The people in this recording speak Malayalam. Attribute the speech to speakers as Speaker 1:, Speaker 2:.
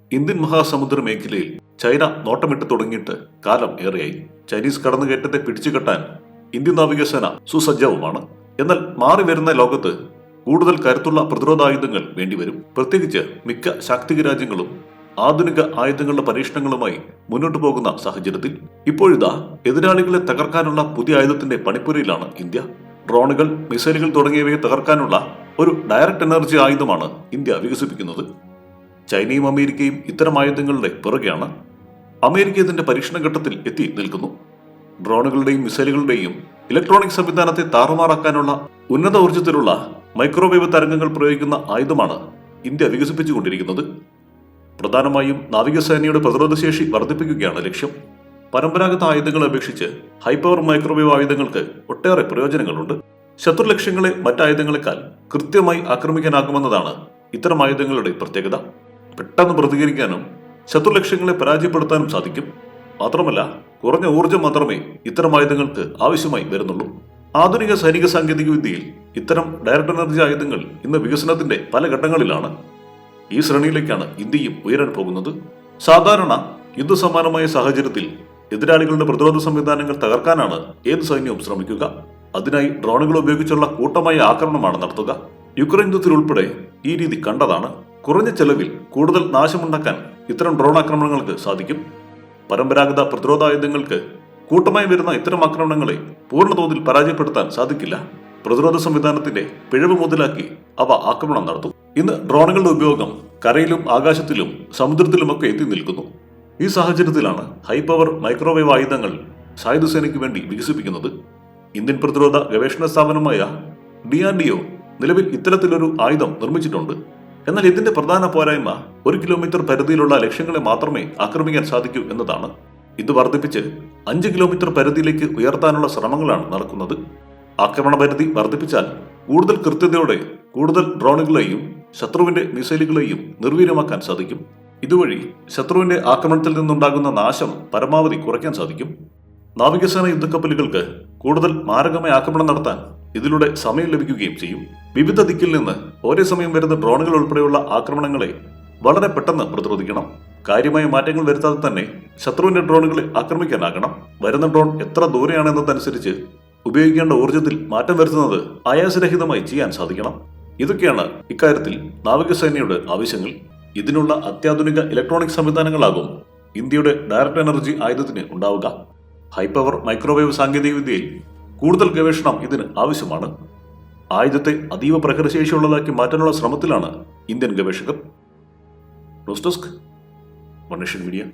Speaker 1: ഇന്ത്യൻ മഹാസമുദ്ര മേഖലയിൽ ചൈന നോട്ടമിട്ട് തുടങ്ങിയിട്ട് കാലം ഏറെയായി. ചൈനീസ് കടന്നുകയറ്റത്തെ പിടിച്ചുകെട്ടാൻ ഇന്ത്യൻ നാവികസേന സുസജ്ജവുമാണ്. എന്നാൽ മാറി വരുന്ന ലോകത്ത് കൂടുതൽ കരുത്തുള്ള പ്രതിരോധായുധങ്ങൾ വേണ്ടിവരും. പ്രത്യേകിച്ച് മിക്ക ശാക്തിക രാജ്യങ്ങളും ആധുനിക ആയുധങ്ങളുടെ പരീക്ഷണങ്ങളുമായി മുന്നോട്ടു പോകുന്ന സാഹചര്യത്തിൽ ഇപ്പോഴിതാ എതിരാളികളെ തകർക്കാനുള്ള പുതിയ ആയുധത്തിന്റെ പണിപ്പുരയിലാണ് ഇന്ത്യ. ഡ്രോണുകൾ, മിസൈലുകൾ തുടങ്ങിയവയെ തകർക്കാനുള്ള ഒരു ഡയറക്ട് എനർജി ആയുധമാണ് ഇന്ത്യ വികസിപ്പിക്കുന്നത്. ചൈനയും അമേരിക്കയും ഇത്തരം ആയുധങ്ങളുടെ പിറകെയാണ്. അമേരിക്ക ഇതിന്റെ പരീക്ഷണ ഘട്ടത്തിൽ എത്തി നിൽക്കുന്നു. ഡ്രോണുകളുടെയും മിസൈലുകളുടെയും ഇലക്ട്രോണിക് സംവിധാനത്തെ താറുമാറാക്കാനുള്ള ഉന്നത ഊർജ്ജത്തിലുള്ള മൈക്രോവേവ് തരംഗങ്ങൾ പ്രയോഗിക്കുന്ന ആയുധമാണ് ഇന്ത്യ വികസിപ്പിച്ചുകൊണ്ടിരിക്കുന്നത്. പ്രധാനമായും നാവികസേനയുടെ പ്രതിരോധശേഷി വർദ്ധിപ്പിക്കുകയാണ് ലക്ഷ്യം. പരമ്പരാഗത ആയുധങ്ങളെ അപേക്ഷിച്ച് ഹൈപവർ മൈക്രോവേവ് ആയുധങ്ങൾക്ക് ഒട്ടേറെ പ്രയോജനങ്ങളുണ്ട്. ശത്രു ലക്ഷ്യങ്ങളെ മറ്റായുധങ്ങളെക്കാൾ കൃത്യമായി ആക്രമിക്കാനാകുമെന്നതാണ് ഇത്തരം ആയുധങ്ങളുടെ പ്രത്യേകത. പെട്ടെന്ന് പ്രതികരിക്കാനും ശത്രു ലക്ഷ്യങ്ങളെ പരാജയപ്പെടുത്താനും സാധിക്കും. മാത്രമല്ല, കുറഞ്ഞ ഊർജ്ജം മാത്രമേ ഇത്തരം ആയുധങ്ങൾക്ക് ആവശ്യമായി വരുന്നുള്ളൂ. ആധുനിക സൈനിക സാങ്കേതിക വിദ്യയിൽ ഇത്തരം ഡയറക്ട് എനർജി ആയുധങ്ങൾ ഇന്ന് വികസനത്തിന്റെ പല ഘട്ടങ്ങളിലാണ്. ഈ ശ്രേണിയിലേക്കാണ് ഇന്ത്യയും ഉയരാൻ പോകുന്നത്. സാധാരണ യുദ്ധസമാനമായ സാഹചര്യത്തിൽ എതിരാളികളുടെ പ്രതിരോധ സംവിധാനങ്ങൾ തകർക്കാനാണ് ഏത് സൈന്യവും ശ്രമിക്കുക. അതിനായി ഡ്രോണുകൾ ഉപയോഗിച്ചുള്ള കൂട്ടമായ ആക്രമണമാണ് നടത്തുക. യുക്രൈൻ യുദ്ധത്തിൽ ഉൾപ്പെടെ ഈ രീതി കണ്ടതാണ്. കുറഞ്ഞ ചെലവിൽ കൂടുതൽ നാശമുണ്ടാക്കാൻ ഇത്തരം ഡ്രോൺ ആക്രമണങ്ങൾക്ക് സാധിക്കും. പരമ്പരാഗത പ്രതിരോധായുധങ്ങൾക്ക് കൂട്ടമായി വരുന്ന ഇത്തരം ആക്രമണങ്ങളെ പൂർണ്ണതോതിൽ പരാജയപ്പെടുത്താൻ സാധിക്കില്ല. പ്രതിരോധ സംവിധാനത്തിന്റെ പിഴവ് മുതലാക്കി അവ ആക്രമണം നടത്തും. ഇന്ന് ഡ്രോണുകളുടെ ഉപയോഗം കരയിലും ആകാശത്തിലും സമുദ്രത്തിലുമൊക്കെ എത്തി നിൽക്കുന്നു. ഈ സാഹചര്യത്തിലാണ് ഹൈപവർ മൈക്രോവേവ് ആയുധങ്ങൾ സായുധ സേനയ്ക്ക് വേണ്ടി വികസിപ്പിക്കുന്നത്. ഇന്ത്യൻ പ്രതിരോധ ഗവേഷണ സ്ഥാപനമായ DRDO നിലവിൽ ഇത്തരത്തിലൊരു ആയുധം നിർമ്മിച്ചിട്ടുണ്ട്. എന്നാൽ ഇതിന്റെ പ്രധാന പോരായ്മ 1 കിലോമീറ്റർ പരിധിയിലുള്ള ലക്ഷ്യങ്ങളെ മാത്രമേ ആക്രമിക്കാൻ സാധിക്കൂ എന്നതാണ്. ഇത് വർദ്ധിപ്പിച്ച് 5 കിലോമീറ്റർ പരിധിയിലേക്ക് ഉയർത്താനുള്ള ശ്രമങ്ങളാണ് നടക്കുന്നത്. ആക്രമണ പരിധി വർദ്ധിപ്പിച്ചാൽ കൂടുതൽ കൃത്യതയോടെ കൂടുതൽ ഡ്രോണുകളെയും ശത്രുവിന്റെ മിസൈലുകളെയും നിർവീര്യമാക്കാൻ സാധിക്കും. ഇതുവഴി ശത്രുവിന്റെ ആക്രമണത്തിൽ നിന്നുണ്ടാകുന്ന നാശം പരമാവധി കുറയ്ക്കാൻ സാധിക്കും. നാവികസേന യുദ്ധക്കപ്പലുകൾക്ക് കൂടുതൽ മാരകമായ ആക്രമണം നടത്താൻ ഇതിലൂടെ സമയം ലഭിക്കുകയും ചെയ്യും. വിവിധ ദിക്കിൽ നിന്ന് ഒരേ സമയം വരുന്ന ഡ്രോണുകൾ ഉൾപ്പെടെയുള്ള ആക്രമണങ്ങളെ വളരെ പെട്ടെന്ന് പ്രതിരോധിക്കണം. കാര്യമായ മാറ്റങ്ങൾ വരുത്താതെ തന്നെ ശത്രുവിന്റെ ഡ്രോണുകളെ ആക്രമിക്കാനാകണം. വരുന്ന ഡ്രോൺ എത്ര ദൂരെയാണെന്നതനുസരിച്ച് ഉപയോഗിക്കേണ്ട ഊർജ്ജത്തിൽ മാറ്റം വരുത്തുന്നത് ആയാസരഹിതമായി ചെയ്യാൻ സാധിക്കണം. ഇതൊക്കെയാണ് ഇക്കാര്യത്തിൽ നാവികസേനയുടെ ആവശ്യങ്ങൾ. ഇതിനുള്ള അത്യാധുനിക ഇലക്ട്രോണിക് സംവിധാനങ്ങളാകും ഇന്ത്യയുടെ ഡയറക്ട് എനർജി ആയുധത്തിന് ഉണ്ടാവുക. ഹൈപവർ മൈക്രോവേവ് സാങ്കേതികവിദ്യയിൽ കൂടുതൽ ഗവേഷണം ഇതിന് ആവശ്യമാണ്. ആയുധത്തെ അതീവ പ്രഹരശേഷിയുള്ളതാക്കി മാറ്റാനുള്ള ശ്രമത്തിലാണ് ഇന്ത്യൻ ഗവേഷകർ. News desk, one nation media.